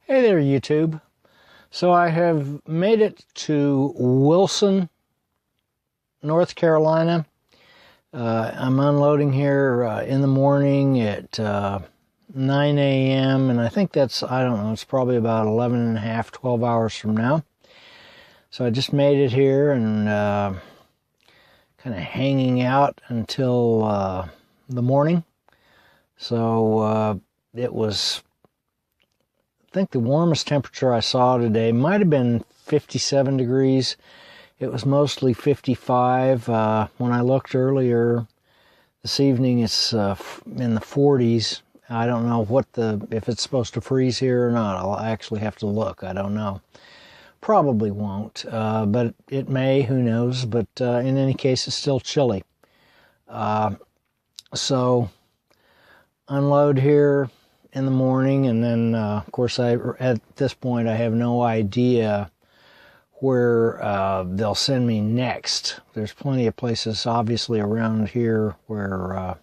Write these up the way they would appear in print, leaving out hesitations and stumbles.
Hey there, YouTube. So I have made it to Wilson, North Carolina. I'm unloading here in the morning at 9 a.m. and I think that's, I don't know, it's probably about 11 and a half, 12 hours from now. So I just made it here and kind of hanging out until the morning. So it was, I think the warmest temperature I saw today might have been 57 degrees. It was mostly 55. When I looked earlier this evening, it's in the 40s. I don't know if it's supposed to freeze here or not. I'll actually have to look. I don't know. Probably won't, but it may. Who knows? But in any case, it's still chilly. So unload here in the morning, and then of course at this point I have no idea where they'll send me next. There's plenty of places obviously around here where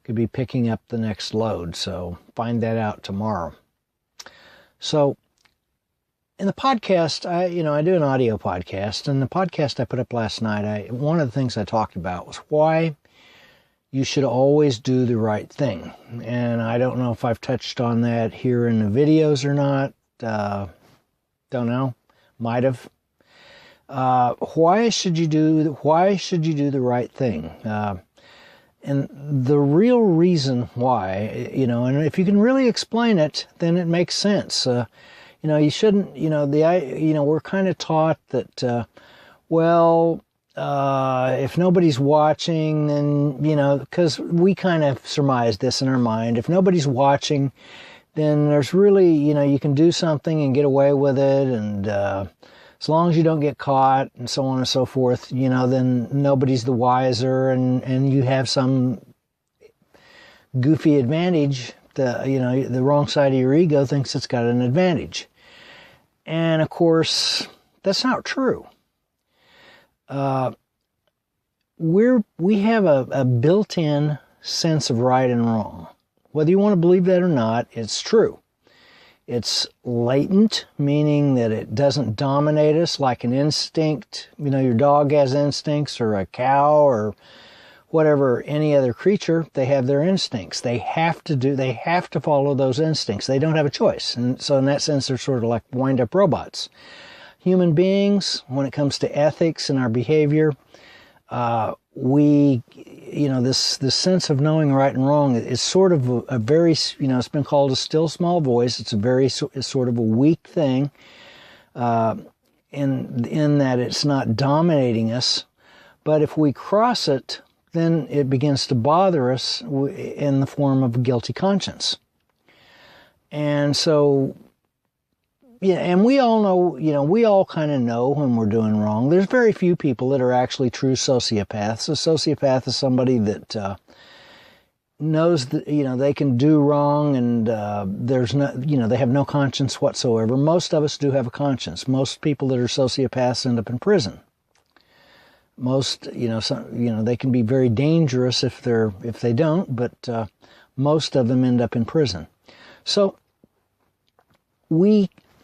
could be picking up the next load, so find that out tomorrow. So in the podcast, I do an audio podcast, and the podcast I put up last night, one of the things I talked about was why you should always do the right thing. And I don't know if I've touched on that here in the videos or not. Don't know. Might have. Why should you do the right thing? And the real reason why, and if you can really explain it, then it makes sense. You shouldn't, we're kind of taught that, if nobody's watching, then, because we kind of surmise this in our mind. If nobody's watching, then there's really, you can do something and get away with it. And as long as you don't get caught and so on and so forth, then nobody's the wiser, and you have some goofy advantage. The wrong side of your ego thinks it's got an advantage. And of course, that's not true. We have a built-in sense of right and wrong. Whether you want to believe that or not, it's true. It's latent, meaning that it doesn't dominate us like an instinct. Your dog has instincts, or a cow, or whatever, any other creature. They have their instincts. They have to follow those instincts. They don't have a choice. And so in that sense, they're sort of like wind-up robots. Human beings, when it comes to ethics and our behavior, this sense of knowing right and wrong is sort of a very, it's been called a still small voice. It's it's sort of a weak thing, in that it's not dominating us. But if we cross it, then it begins to bother us in the form of a guilty conscience. And so, and we all know, we all kind of know when we're doing wrong. There's very few people that are actually true sociopaths. A sociopath is somebody that knows that, they can do wrong, and they have no conscience whatsoever. Most of us do have a conscience. Most people that are sociopaths end up in prison. Most, they can be very dangerous if they don't, but most of them end up in prison. So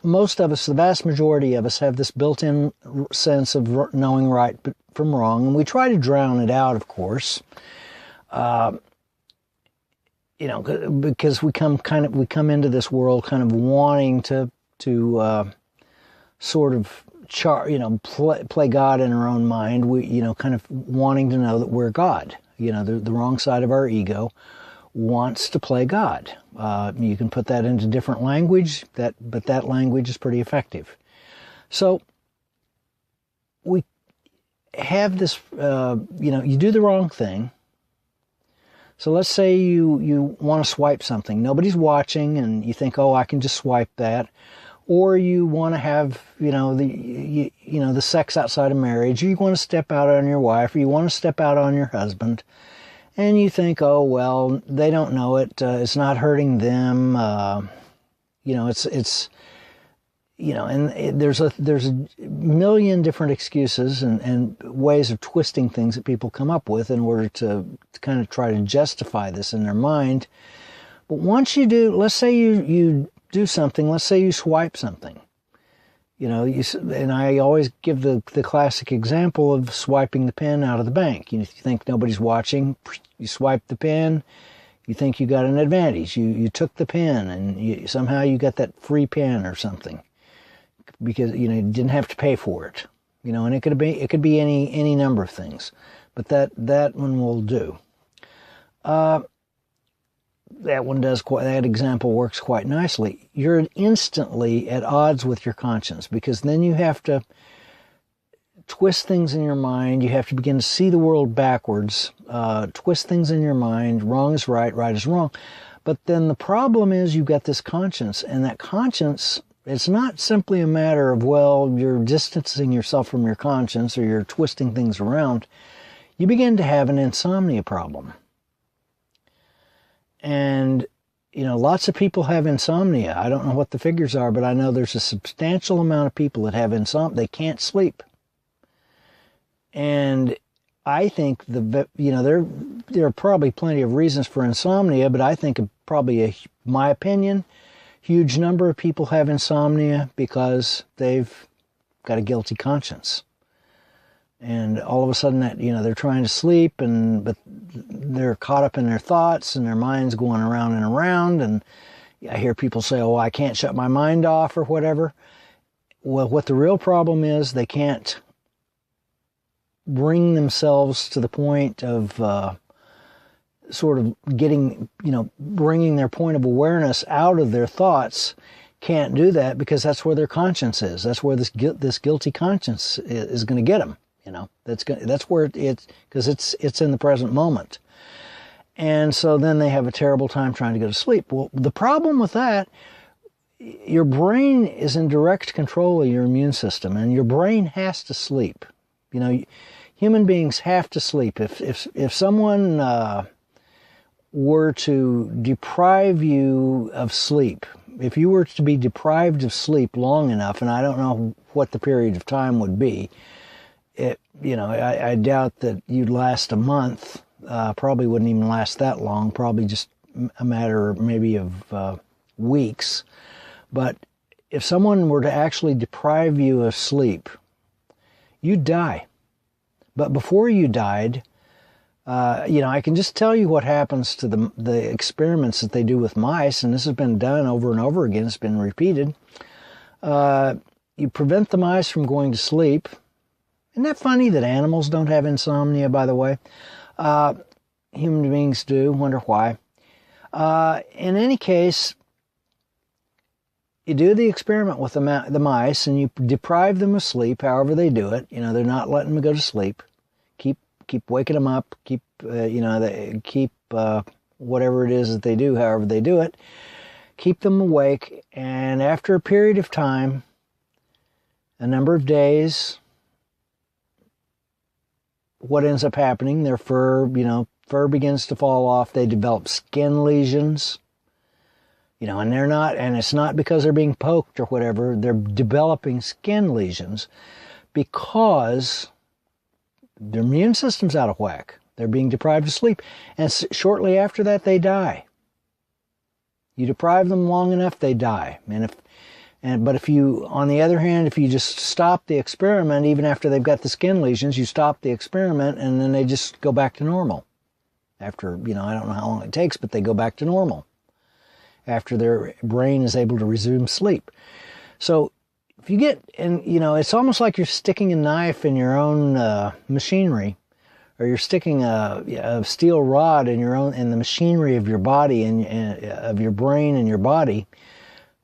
most of us, the vast majority of us, have this built-in sense of knowing right from wrong, and we try to drown it out, of course. Because we come into this world kind of wanting to sort of play God in our own mind. We kind of wanting to know that we're God. The wrong side of our ego wants to play God. You can put that into different language, but that language is pretty effective. So we have this, you do the wrong thing. So let's say you want to swipe something. Nobody's watching, and you think, I can just swipe that. Or you want to have, the sex outside of marriage. Or you want to step out on your wife, or you want to step out on your husband. And you think, they don't know it. It's not hurting them. It's and there's a million different excuses and ways of twisting things that people come up with in order to kind of try to justify this in their mind. But once you do, let's say you do something, let's say you swipe something. And I always give the classic example of swiping the pen out of the bank. You think nobody's watching, you swipe the pen, you think you got an advantage. You took the pen and somehow you got that free pen or something because you didn't have to pay for it. And it could be any number of things, but that one will do. That example works quite nicely. You're instantly at odds with your conscience because then you have to twist things in your mind. You have to begin to see the world backwards, twist things in your mind. Wrong is right, right is wrong. But then the problem is you've got this conscience, and that conscience, it's not simply a matter of, well, you're distancing yourself from your conscience or you're twisting things around. You begin to have an insomnia problem. And, lots of people have insomnia. I don't know what the figures are, but I know there's a substantial amount of people that have insomnia. They can't sleep. And I think there are probably plenty of reasons for insomnia, but I think probably, my opinion, huge number of people have insomnia because they've got a guilty conscience. And all of a sudden that, they're trying to sleep but they're caught up in their thoughts and their mind's going around and around. And I hear people say, oh, I can't shut my mind off or whatever. Well, what the real problem is, they can't bring themselves to the point of sort of getting, bringing their point of awareness out of their thoughts. Can't do that because that's where their conscience is. That's where this guilty conscience is going to get them. That's where it's because it's in the present moment. And so then they have a terrible time trying to go to sleep. Well, the problem with that, your brain is in direct control of your immune system, and your brain has to sleep. Human beings have to sleep. If someone were to deprive you of sleep, if you were to be deprived of sleep long enough, and I don't know what the period of time would be, I doubt that you'd last a month. Probably wouldn't even last that long. Probably just a matter maybe of weeks. But if someone were to actually deprive you of sleep, you'd die. But before you died, I can just tell you what happens to the experiments that they do with mice, and this has been done over and over again. It's been repeated. You prevent the mice from going to sleep. Isn't that funny that animals don't have insomnia, by the way? Human beings do. Wonder why. In any case, you do the experiment with the mice, and you deprive them of sleep, however they do it. They're not letting them go to sleep. Keep waking them up. Keep whatever it is that they do, however they do it. Keep them awake, and after a period of time, a number of days, what ends up happening? Their fur begins to fall off. They develop skin lesions. And it's not because they're being poked or whatever. They're developing skin lesions because their immune system's out of whack. They're being deprived of sleep. And shortly after that, they die. You deprive them long enough, they die. But if you, on the other hand, if you just stop the experiment, even after they've got the skin lesions, you stop the experiment and then they just go back to normal. After, I don't know how long it takes, but they go back to normal after their brain is able to resume sleep. So if you get, it's almost like you're sticking a knife in your own machinery, or you're sticking a steel rod in the machinery of your body and of your brain and your body.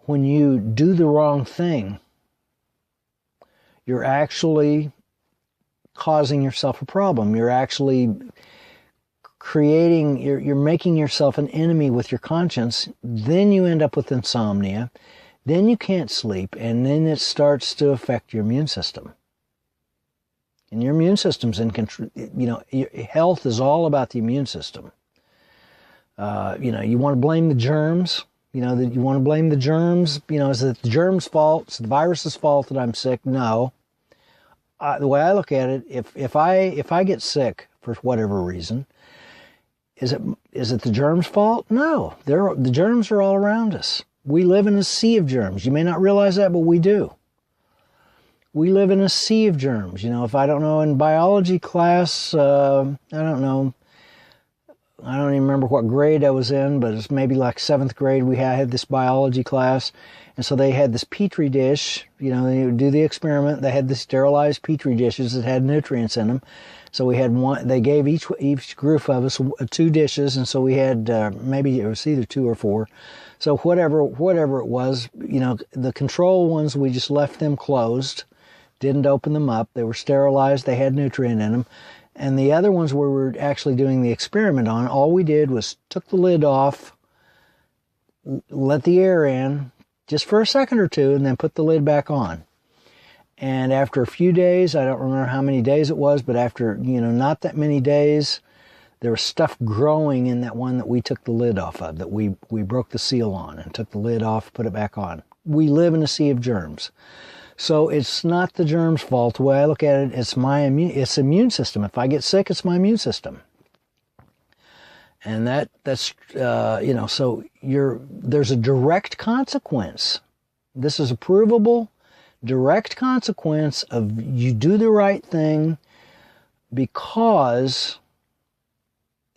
When you do the wrong thing, you're actually causing yourself a problem. You're actually you're making yourself an enemy with your conscience. Then you end up with insomnia. Then you can't sleep, and then it starts to affect your immune system. And your immune system's in control. Your health is all about the immune system. You want to blame the germs. That you want to blame the germs. Is it the germs' fault? It's the virus's fault that I'm sick? No. The way I look at it, if I get sick for whatever reason, is it the germs' fault? No. The germs are all around us. We live in a sea of germs. You may not realize that, but we do. We live in a sea of germs. You know, if I don't know, in biology class, I don't know, I don't even remember what grade I was in, but it's maybe like 7th grade. We had this biology class, and so they had this petri dish. You know, they would do the experiment. They had the sterilized petri dishes that had nutrients in them. So we had one. They gave each group of us 2 dishes, and so we had maybe it was either 2 or 4. So whatever it was, you know, the control ones, we just left them closed, didn't open them up. They were sterilized. They had nutrient in them. And the other ones where we were actually doing the experiment on, all we did was took the lid off, let the air in just for a second or two, and then put the lid back on. And after a few days, I don't remember how many days it was, but after, you know, not that many days, there was stuff growing in that one that we took the lid off of, that we broke the seal on and took the lid off, put it back on. We live in a sea of germs. So it's not the germ's fault. The way I look at it, it's immune system. If I get sick, it's my immune system. And that's you know, so there's a direct consequence. This is a provable direct consequence of you do the right thing, because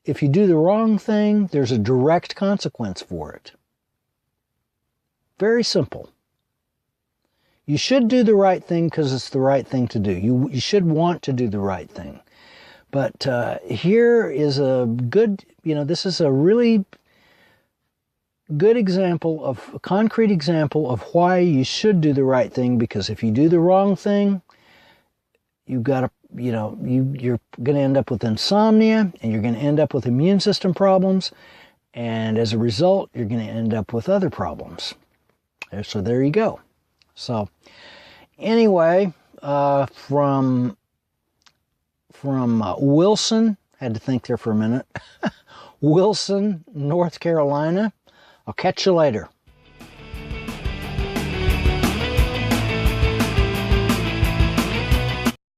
if you do the wrong thing, there's a direct consequence for it. Very simple. You should do the right thing because it's the right thing to do. You should want to do the right thing. But here is a good, you know, this is a really good example a concrete example of why you should do the right thing, because if you do the wrong thing, you've got to, you know, you're going to end up with insomnia, and you're going to end up with immune system problems, and as a result, you're going to end up with other problems. So there you go. So anyway, from Wilson, had to think there for a minute, Wilson, North Carolina. I'll catch you later.